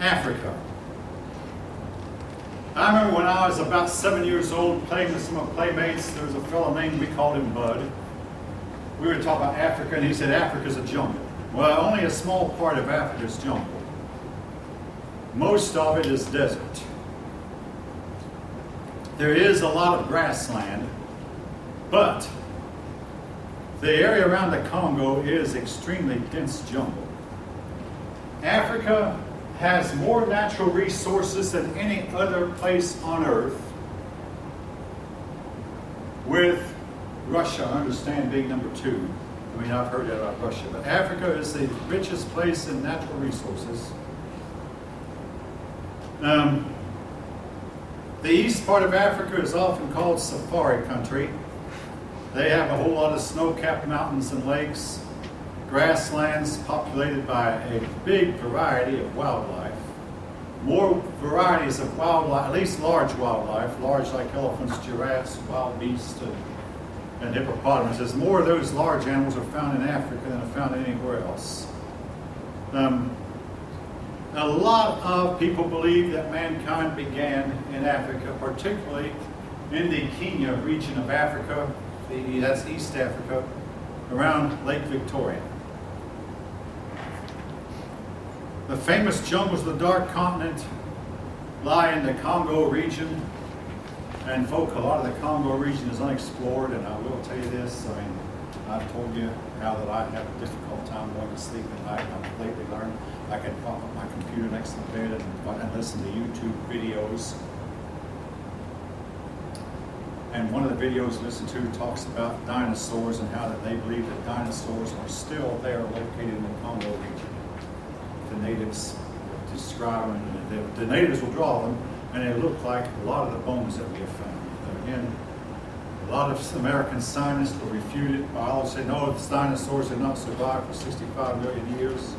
Africa. I remember when I was about 7 years old playing with some of my playmates, there was a fellow named, we called him Bud. We were talking about Africa and he said Africa's a jungle. Well, only a small part of Africa is jungle. Most of it is desert. There is a lot of grassland, but the area around the Congo is extremely dense jungle. Africa has more natural resources than any other place on earth, with Russia, I understand, being number 2. I mean, I've heard that about Russia, but Africa is the richest place in natural resources. The east part of Africa is often called safari country. They have a whole lot of snow-capped mountains and lakes, grasslands populated by a big variety of wildlife. More varieties of wildlife, at least large wildlife, large like elephants, giraffes, wild beasts, and hippopotamuses. More of those large animals are found in Africa than are found anywhere else. A lot of people believe that mankind began in Africa, particularly in the Kenya region of Africa, that's East Africa, around Lake Victoria. The famous jungles of the Dark Continent lie in the Congo region, and folk, a lot of the Congo region is unexplored, and I will tell you this, I mean, I've told you how that I have a difficult time going to sleep at night. I've completely learned I can prop up my computer next to the bed and listen to YouTube videos. And one of the videos I listened to talks about dinosaurs and how that they believe that dinosaurs are still there located in the Congo region. The natives describe them, and the natives will draw them, and they look like a lot of the bones that we have found. Again, a lot of American scientists will refute it. Biologists say, no, the dinosaurs have not survived for 65 million years.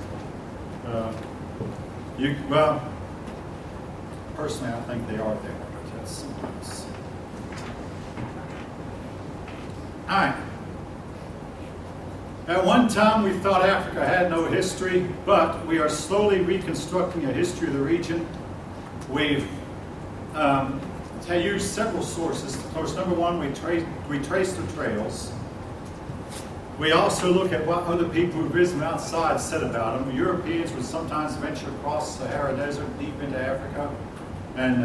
Well, personally, I think they are there, but that's something else. All right. At one time, we thought Africa had no history, but we are slowly reconstructing a history of the region. We've used several sources. Of course, number one, we trace the trails. We also look at what other people who visit outside said about them. Europeans would sometimes venture across the Sahara Desert deep into Africa, and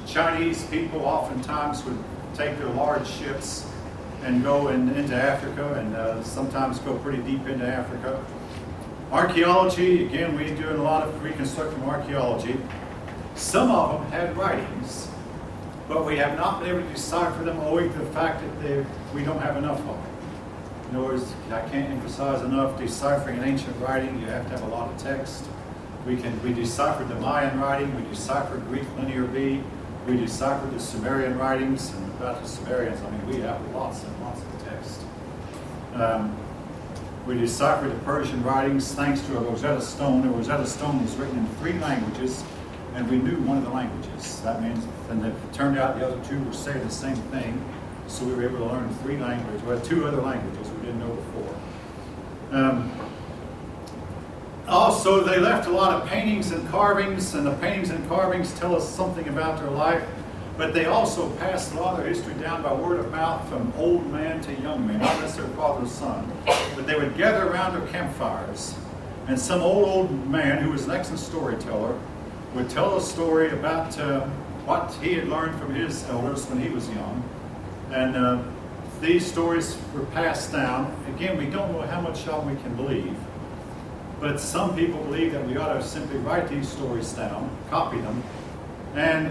Chinese people oftentimes would take their large ships and go into Africa, and sometimes go pretty deep into Africa. Archaeology, again, we're doing a lot of reconstructive archaeology. Some of them had writings, but we have not been able to decipher them owing to the fact that we don't have enough of them. In other words, I can't emphasize enough, deciphering an ancient writing, you have to have a lot of text. We deciphered the Mayan writing, we deciphered Greek Linear B, we deciphered the Sumerian writings, and about the Sumerians, I mean, we have lots and lots of text. We deciphered the Persian writings thanks to a Rosetta Stone. The Rosetta Stone was written in 3 languages, and we knew one of the languages. That means, and it turned out the other 2 were saying the same thing, so we were able to learn 3 languages. We had 2 other languages we didn't know before. Also, they left a lot of paintings and carvings, and the paintings and carvings tell us something about their life, but they also passed a lot of their history down by word of mouth from old man to young man, not necessarily father or son, but they would gather around their campfires, and some old man who was an excellent storyteller would tell a story about what he had learned from his elders when he was young, and these stories were passed down. Again, we don't know how much of them we can believe. But some people believe that we ought to simply write these stories down, copy them, and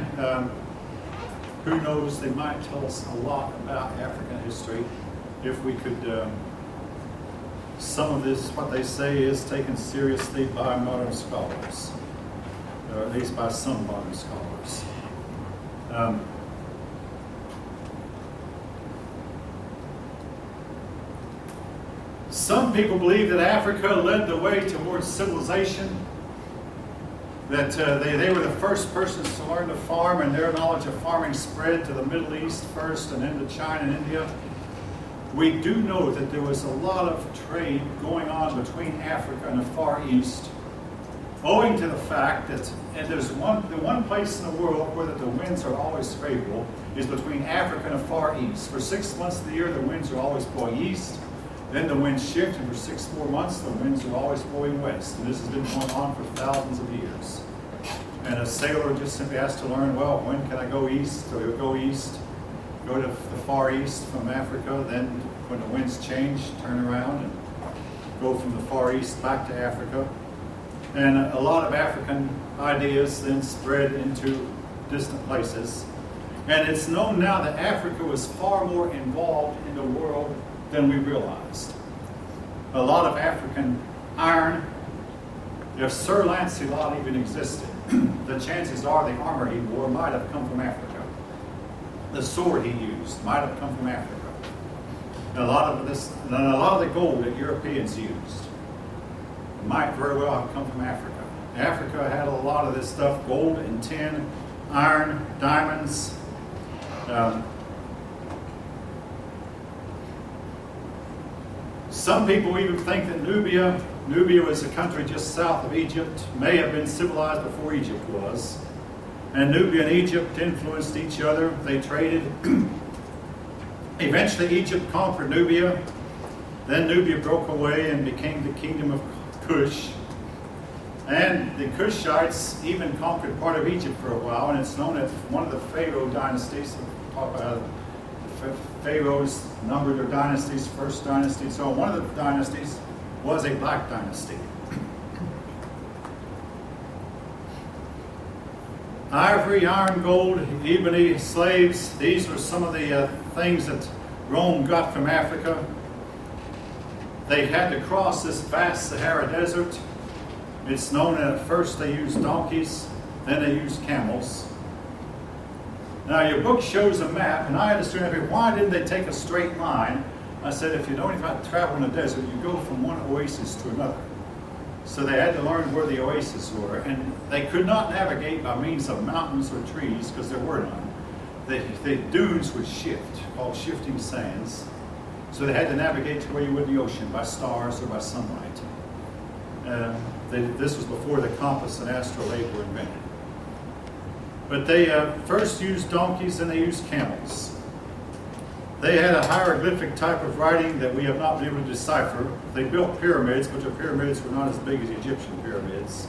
who knows, they might tell us a lot about African history if we could. Some of this, what they say, is taken seriously by modern scholars, or at least by some modern scholars. Some people believe that Africa led the way towards civilization, that they were the first persons to learn to farm, and their knowledge of farming spread to the Middle East first and then to China and India. We do know that there was a lot of trade going on between Africa and the Far East owing to the fact that and the one place in the world where the winds are always favorable is between Africa and the Far East. For 6 months of the year, the winds are always blowing east. Then the winds shift, and for 6 more months, the winds are always blowing west. And this has been going on for thousands of years. And a sailor just simply has to learn, well, when can I go east? So he'll go east, go to the Far East from Africa. Then when the winds change, turn around and go from the Far East back to Africa. And a lot of African ideas then spread into distant places. And it's known now that Africa was far more involved in the world than we realized. A lot of African iron, if Sir Lancelot even existed, the chances are the armor he wore might have come from Africa. The sword he used might have come from Africa. And a lot of the gold that Europeans used might very well have come from Africa. Africa had a lot of this stuff, gold and tin, iron, diamonds. Some people even think that Nubia was a country just south of Egypt, may have been civilized before Egypt was. And Nubia and Egypt influenced each other. They traded. Eventually Egypt conquered Nubia. Then Nubia broke away and became the kingdom of Cush. And the Cushites even conquered part of Egypt for a while, and it's known as one of the Pharaoh dynasties. Pharaohs numbered their dynasties, first dynasty. So one of the dynasties was a black dynasty. Ivory, iron, gold, ebony, slaves, these were some of the things that Rome got from Africa. They had to cross this vast Sahara Desert. It's known that at first they used donkeys, then they used camels. Now your book shows a map, and I understand why didn't they take a straight line? I said, if you know anything about travel in the desert, you go from one oasis to another. So they had to learn where the oases were, and they could not navigate by means of mountains or trees, because there were none. The dunes would shift, called shifting sands. So they had to navigate to where you would the ocean, by stars or by sunlight. This was before the compass and astrolabe were invented. But they first used donkeys, and they used camels. They had a hieroglyphic type of writing that we have not been able to decipher. They built pyramids, but the pyramids were not as big as the Egyptian pyramids.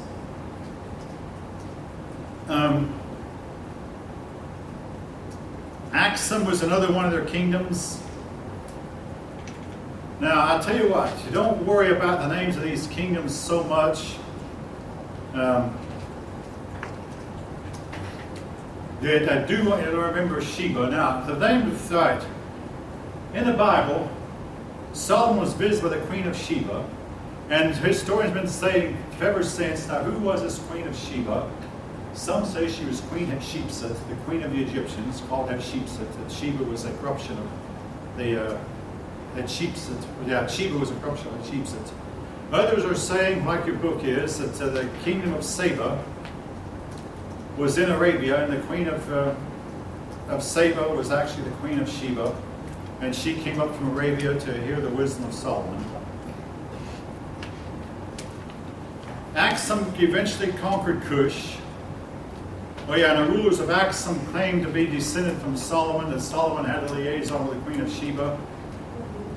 Axum was another one of their kingdoms. Now, I'll tell you what, you don't worry about the names of these kingdoms so much. I do want you to remember Sheba. Now, the name of the site, in the Bible, Solomon was visited by the Queen of Sheba, and historians have been saying ever since, now who was this Queen of Sheba? Some say she was Queen Hatshepsut, the Queen of the Egyptians, called Hatshepsut. That Sheba was a corruption of the Hatshepsut. Yeah, Sheba was a corruption of Hatshepsut. Others are saying, like your book is, that the kingdom of Saba was in Arabia, and the queen of Saba was actually the Queen of Sheba, and she came up from Arabia to hear the wisdom of Solomon. Axum eventually conquered Cush. Oh yeah, and the rulers of Axum claimed to be descended from Solomon, that Solomon had a liaison with the Queen of Sheba.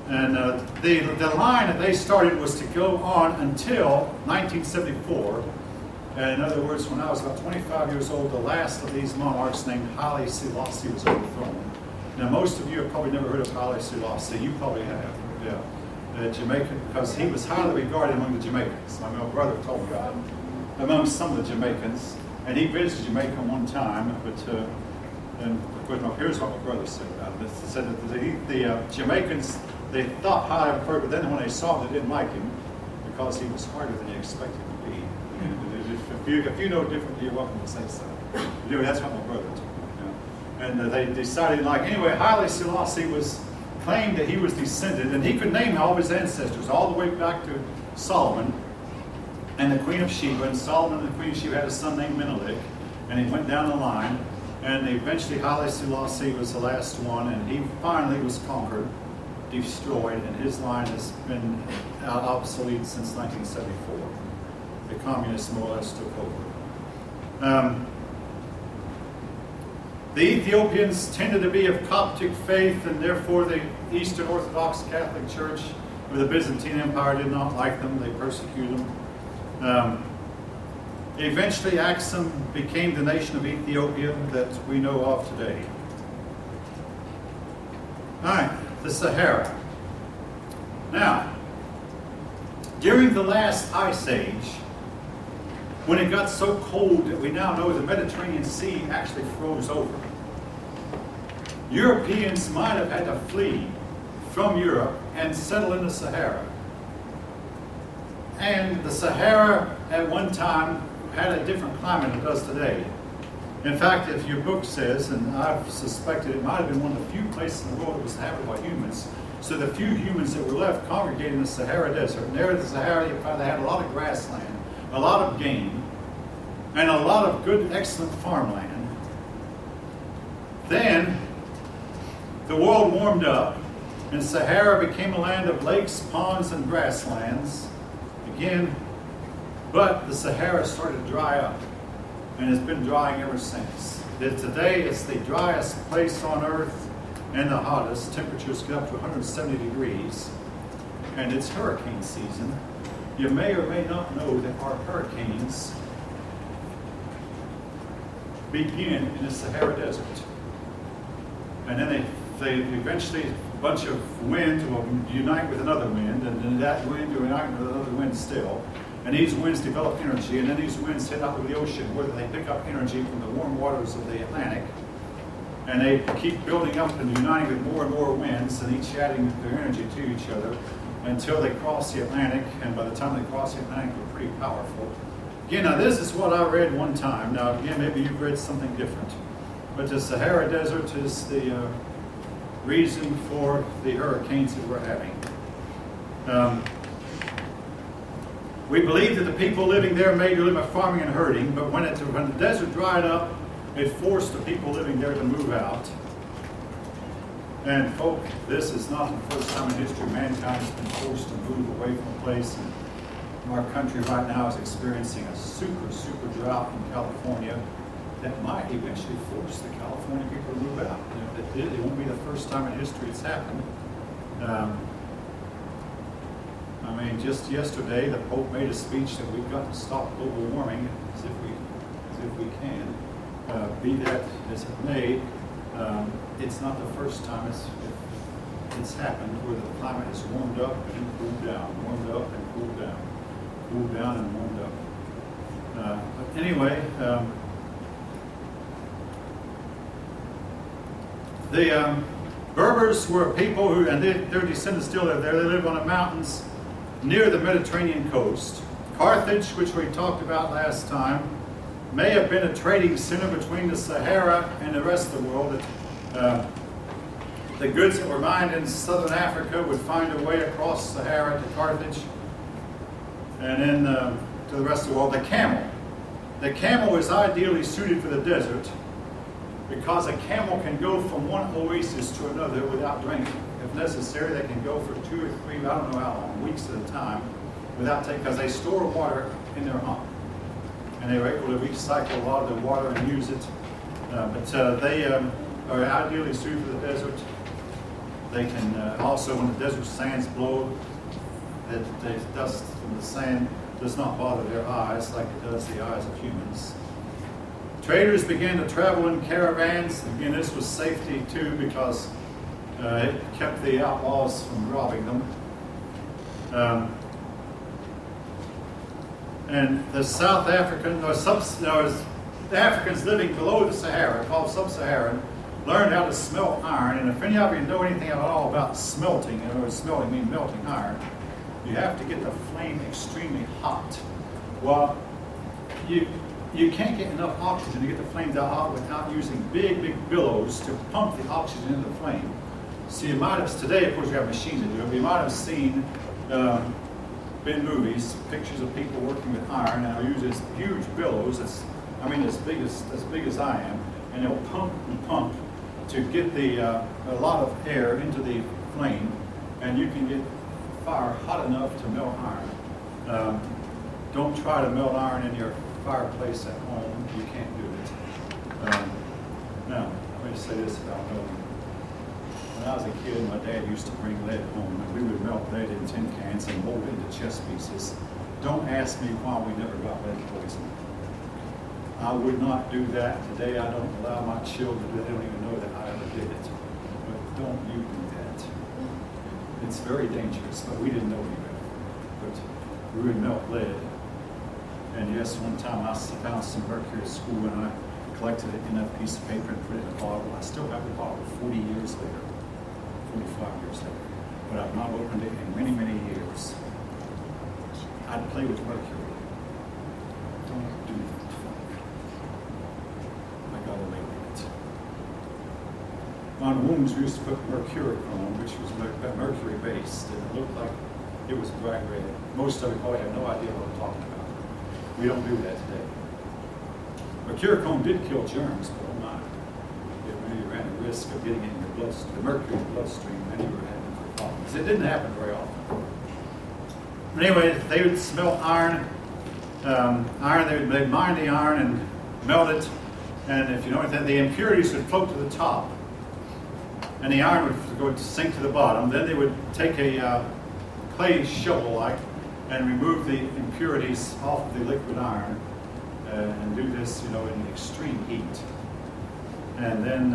And the line that they started was to go on until 1974. And in other words, when I was about 25 years old, the last of these monarchs named Haile Selassie was overthrown. Now, most of you have probably never heard of Haile Selassie. You probably have, yeah. Jamaican, because he was highly regarded among the Jamaicans. My brother told me about him. Among some of the Jamaicans. And he visited Jamaica one time, but and of course, here's what my brother said about it. He said that the Jamaicans, they thought highly of him, but then when they saw him, they didn't like him because he was harder than they expected to be. If you know differently, you're welcome to say so. Anyway, that's what my brother told me. You know? And they decided, like, anyway, Haile Selassie was claimed that he was descended, and he could name all of his ancestors, all the way back to Solomon and the Queen of Sheba. And Solomon and the Queen of Sheba had a son named Menelik, and he went down the line, and eventually Haile Selassie was the last one, and he finally was conquered, destroyed, and his line has been obsolete since 1974. the communists more or less took over. The Ethiopians tended to be of Coptic faith, and therefore the Eastern Orthodox Catholic Church or the Byzantine Empire did not like them. They persecuted them. Eventually, Aksum became the nation of Ethiopia that we know of today. All right, the Sahara. Now, during the last ice age, when it got so cold that we now know the Mediterranean Sea actually froze over, Europeans might have had to flee from Europe and settle in the Sahara. And the Sahara at one time had a different climate than it does today. In fact, if your book says, and I've suspected it might have been one of the few places in the world that was inhabited by humans, so the few humans that were left congregated in the Sahara Desert. And there in the Sahara, you probably had a lot of grassland, a lot of game, and a lot of good, excellent farmland. Then, the world warmed up, and Sahara became a land of lakes, ponds, and grasslands. Again, but the Sahara started to dry up, and has been drying ever since. Today, it's the driest place on Earth and the hottest. Temperatures get up to 170 degrees, and it's hurricane season. You may or may not know that our hurricanes begin in the Sahara Desert. And then they eventually, a bunch of wind will unite with another wind, and then that wind will unite with another wind still. And these winds develop energy, and then these winds head out to the ocean, where they pick up energy from the warm waters of the Atlantic. And they keep building up and uniting with more and more winds, and each adding their energy to each other until they cross the Atlantic. And by the time they cross the Atlantic, they're pretty powerful. Again, now this is what I read one time. Now again, maybe you've read something different. But the Sahara Desert is the reason for the hurricanes that we're having. We believe that the people living there made a living by farming and herding, but when the desert dried up, it forced the people living there to move out. And folk, this is not the first time in history mankind has been forced to move away from a place. And our country right now is experiencing a super, super drought in California that might eventually force the California people to move out. It won't be the first time in history it's happened. I mean, just yesterday, the Pope made a speech that we've got to stop global warming as if we can. Be that as it may, it's not the first time it's happened where the climate has warmed up and cooled down, warmed up and cooled down, cooled down and warmed up. But anyway, the Berbers were a people who, and their descendants still live there. They live on the mountains near the Mediterranean coast. Carthage, which we talked about last time, may have been a trading center between the Sahara and the rest of the world. The goods that were mined in southern Africa would find a way across Sahara to Carthage, and then to the rest of the world. The camel. The camel is ideally suited for the desert because a camel can go from one oasis to another without drinking. If necessary, they can go for 2 or 3, I don't know how long, weeks at a time, without taking, because they store water in their hump. And they were able to recycle a lot of the water and use it. But they are ideally suited for the desert. They can also, when the desert sands blow, the dust from the sand does not bother their eyes like it does the eyes of humans. Traders began to travel in caravans. Again, this was safety too, because it kept the outlaws from robbing them. And the South African, the Africans living below the Sahara, called Sub-Saharan, learned how to smelt iron. And if any of you know anything at all about smelting, smelting means melting iron, you have to get the flame extremely hot. Well, you can't get enough oxygen to get the flames out hot without using big, big billows to pump the oxygen into the flame. So you might have, today of course we have machines to do it, but you might have seen in movies pictures of people working with iron, and they'll use this huge billows, as big as I am, and they'll pump and pump to get a lot of air into the flame, and you can get fire hot enough to melt iron. Don't try to melt iron in your fireplace at home. You can't do it. Now, let me say this about melting. When I was a kid, my dad used to bring lead home, and we would melt lead in tin cans and mold it into chess pieces. Don't ask me why we never got lead poisoning. I would not do that. Today, I don't allow my children to do it. They don't even know that I ever did it. But don't you do that. It's very dangerous, but we didn't know any better. But we would melt lead. And yes, one time I found some mercury at school, and I collected it in a piece of paper and put it in a bottle. I still have the bottle 40 years later, 45 years later. But I've not opened it in many, many years. I'd play with mercury. Don't do that. I got away with it. On wounds, we used to put mercurochrome, which was mercury based, and it looked like it was bright red. Most of it probably have no idea what I'm talking about. We don't do that today. Mercurochrome did kill germs, but oh my. When you ran the risk of getting it in your bloodstream, the mercury in the bloodstream, then you were having problems. It didn't happen very often. But anyway, they would smelt iron. They'd mine the iron and melt it. And if you know anything, the impurities would float to the top. And the iron would go to sink to the bottom. Then they would take a clay shovel-like and remove the impurities off of the liquid iron and do this, in extreme heat. And then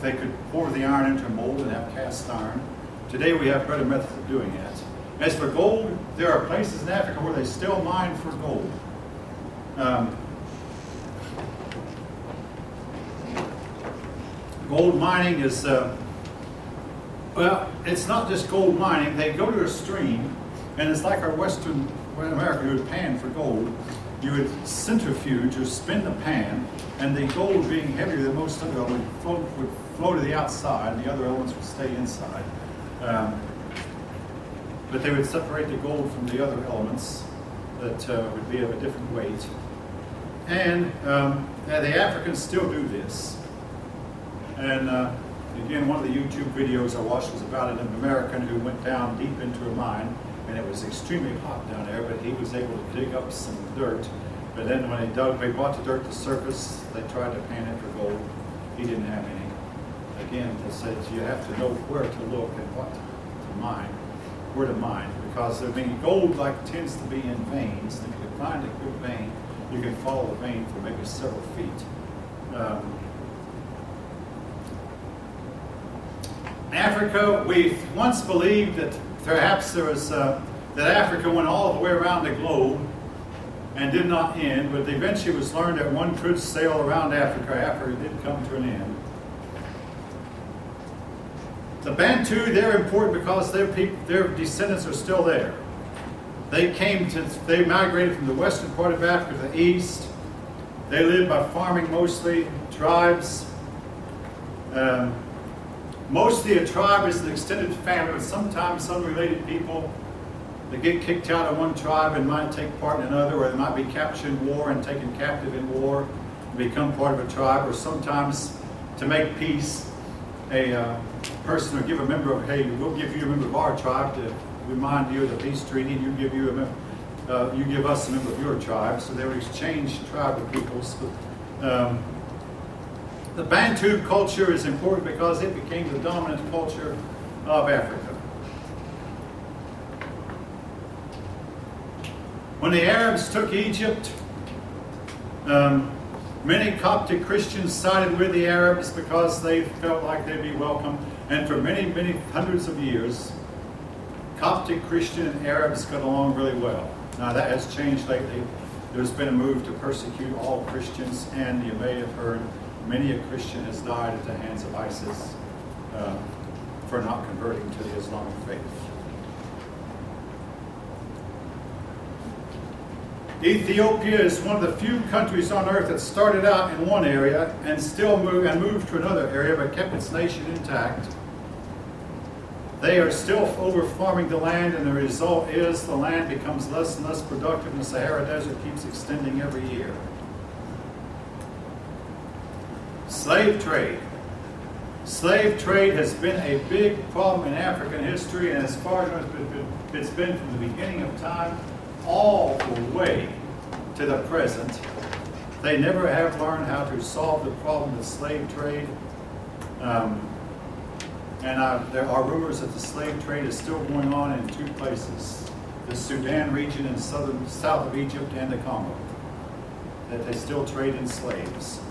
they could pour the iron into a mold and have cast iron. Today we have better methods of doing that. As for gold, there are places in Africa where they still mine for gold. Gold mining is, it's not just gold mining. They go to a stream, and it's like our Western America, you would pan for gold. You would centrifuge or spin the pan, and the gold being heavier than most of it would flow to the outside, and the other elements would stay inside. But they would separate the gold from the other elements that would be of a different weight. And the Africans still do this. And again, one of the YouTube videos I watched was about an American who went down deep into a mine, and it was extremely hot down there, but he was able to dig up some dirt. But then when they brought the dirt to the surface, they tried to pan it for gold. He didn't have any. Again, they said you have to know where to look and what to mine, where to mine, because gold tends to be in veins. And if you find a good vein, you can follow the vein for maybe several feet. Africa, we once believed that perhaps there was that Africa went all the way around the globe and did not end, but eventually it was learned that one could sail around Africa after it did come to an end. The Bantu, they're important because their descendants are still there. They migrated from the western part of Africa to the east. They live by farming mostly, tribes. Mostly a tribe is an extended family, but sometimes unrelated people that get kicked out of one tribe and might take part in another, or they might be captured in war and taken captive in war and become part of a tribe, or sometimes to make peace, a person will give a member of, hey, we'll give you a member of our tribe to remind you of the peace treaty, and you give us a member of your tribe. So they would exchange tribal peoples. The Bantu culture is important because it became the dominant culture of Africa. When the Arabs took Egypt, many Coptic Christians sided with the Arabs because they felt like they'd be welcome. And for many, many hundreds of years, Coptic Christian and Arabs got along really well. Now that has changed lately. There's been a move to persecute all Christians, and you may have heard many a Christian has died at the hands of ISIS for not converting to the Islamic faith. Ethiopia is one of the few countries on earth that started out in one area and still moved to another area, but kept its nation intact. They are still over-farming the land, and the result is the land becomes less and less productive, and the Sahara Desert keeps extending every year. Slave trade. Slave trade has been a big problem in African history, and as far as it's been from the beginning of time all the way to the present. They never have learned how to solve the problem of slave trade. There are rumors that the slave trade is still going on in two places, the Sudan region and south of Egypt and the Congo, that they still trade in slaves.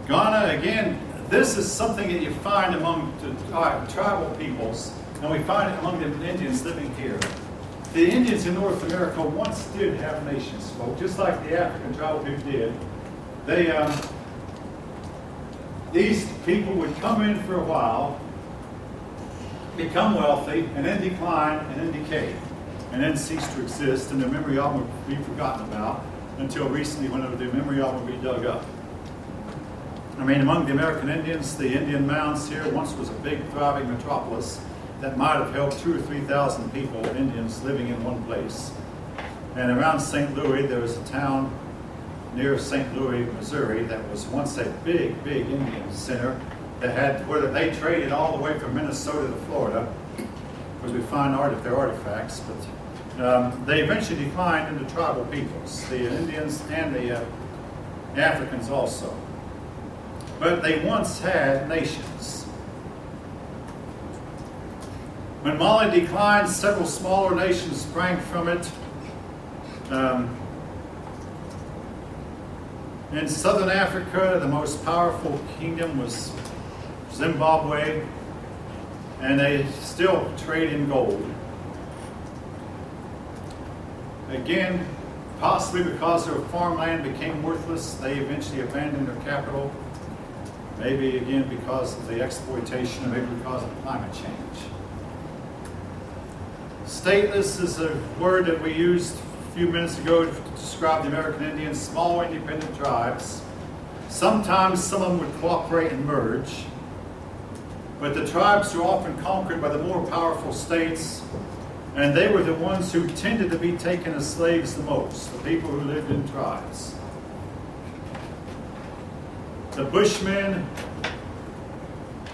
Ghana, again, this is something that you find among the tribal peoples, and we find it among the Indians living here. The Indians in North America once did have nations, folk, just like the African tribal people did. These people would come in for a while, become wealthy, and then decline, and then decay, and then cease to exist, and their memory of them would be forgotten about until recently when their memory of them would be dug up. I mean, among the American Indians, the Indian Mounds here once was a big, thriving metropolis that might have held 2,000 or 3,000 people, Indians, living in one place. And around St. Louis, there was a town near St. Louis, Missouri, that was once a big, big Indian center that had, where they traded all the way from Minnesota to Florida, because we find their artifacts, but they eventually declined into tribal peoples, the Indians and the Africans also. But they once had nations. When Mali declined, several smaller nations sprang from it. In southern Africa, the most powerful kingdom was Zimbabwe, and they still trade in gold. Again, possibly because their farmland became worthless, they eventually abandoned their capital. Maybe again because of the exploitation, or maybe because of climate change. Stateless is a word that we used a few minutes ago to describe the American Indians, small independent tribes. Sometimes some of them would cooperate and merge, but the tribes were often conquered by the more powerful states, and they were the ones who tended to be taken as slaves the most, the people who lived in tribes. The Bushmen,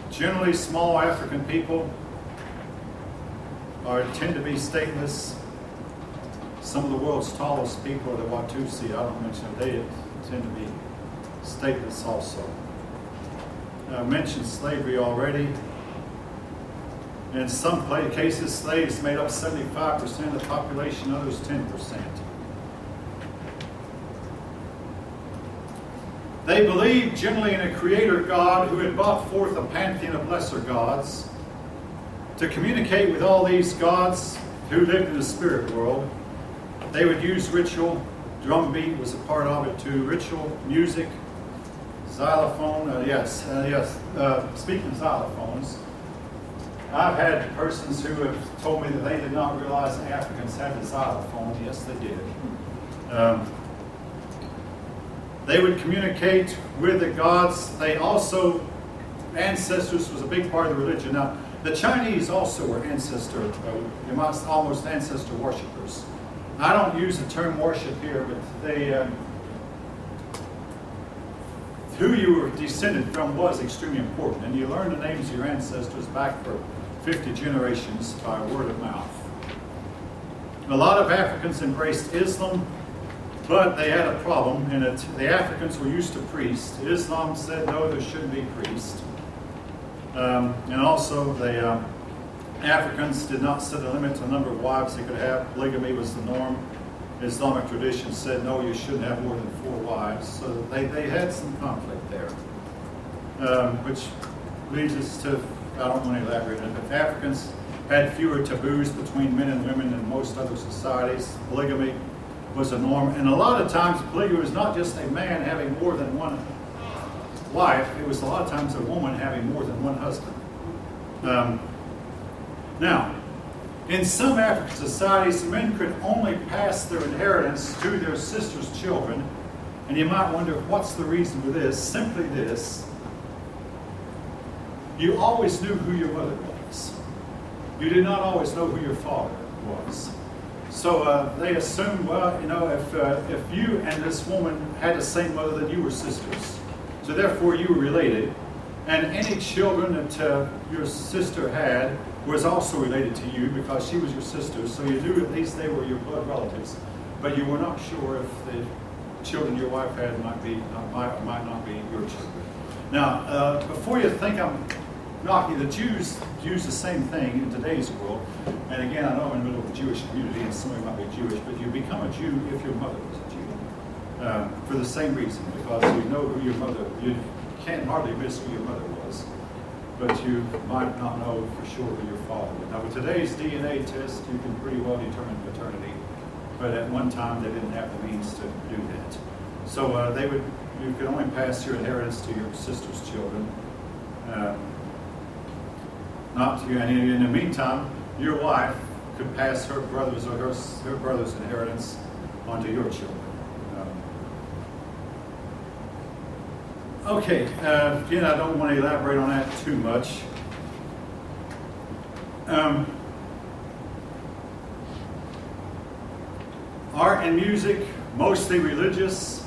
generally small African people, tend to be stateless. Some of the world's tallest people are the Watusi. I don't mention it. They tend to be stateless also. I mentioned slavery already. In some cases, slaves made up 75% of the population, others 10%. They believed generally in a creator God who had brought forth a pantheon of lesser gods to communicate with all these gods who lived in the spirit world. They would use ritual. Drum beat was a part of it too. Ritual, music, xylophone. Speaking of xylophones, I've had persons who have told me that they did not realize the Africans had the xylophone. Yes, they did. They would communicate with the gods. They also, ancestors was a big part of the religion. Now, the Chinese also were almost ancestor worshippers. I don't use the term worship here, but who you were descended from was extremely important, and you learn the names of your ancestors back for 50 generations by word of mouth. A lot of Africans embraced Islam, but they had a problem in it. The Africans were used to priests. Islam said, no, there shouldn't be priests. And also, the Africans did not set a limit to the number of wives they could have. Polygamy was the norm. Islamic tradition said, no, you shouldn't have more than 4 wives. So they had some conflict there, which leads us to, I don't want to elaborate on it, but Africans had fewer taboos between men and women than most other societies. Polygamy was a norm. And a lot of times, polygamy was not just a man having more than one wife. It was a lot of times a woman having more than one husband. Now, in some African societies, men could only pass their inheritance to their sister's children. And you might wonder, what's the reason for this? Simply this. You always knew who your mother was. You did not always know who your father was. So they assumed, well, if you and this woman had the same mother, that you were sisters. So therefore you were related. And any children that your sister had was also related to you because she was your sister. So you knew at least they were your blood relatives. But you were not sure if the children your wife had might not be your children. Now, before you think I'm knocking, the Jews use the same thing in today's world. And again, I know I'm in the middle of a Jewish community and somebody might be Jewish, but you become a Jew if your mother was a Jew. For the same reason, because you know who your mother, you can't hardly miss who your mother was, but you might not know for sure who your father was. Now with today's DNA test, you can pretty well determine paternity, but at one time they didn't have the means to do that. So you could only pass your inheritance to your sister's children. Not to you, and in the meantime, your wife could pass her brothers or her brother's inheritance onto your children. Okay, again, I don't want to elaborate on that too much. Art and music, mostly religious.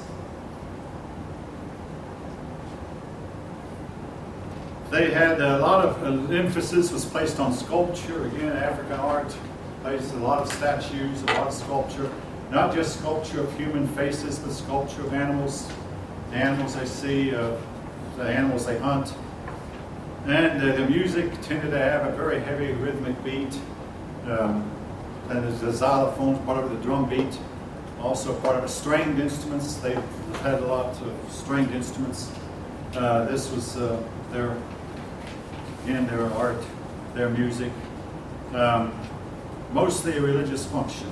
They had a lot of emphasis was placed on sculpture. Again, African art placed a lot of statues, a lot of sculpture. Not just sculpture of human faces, but sculpture of animals. The animals they see, the animals they hunt. And the music tended to have a very heavy rhythmic beat. And the xylophone, part of the drum beat. Also part of the stringed instruments. They had a lot of stringed instruments. This was their art, their music. Mostly a religious function.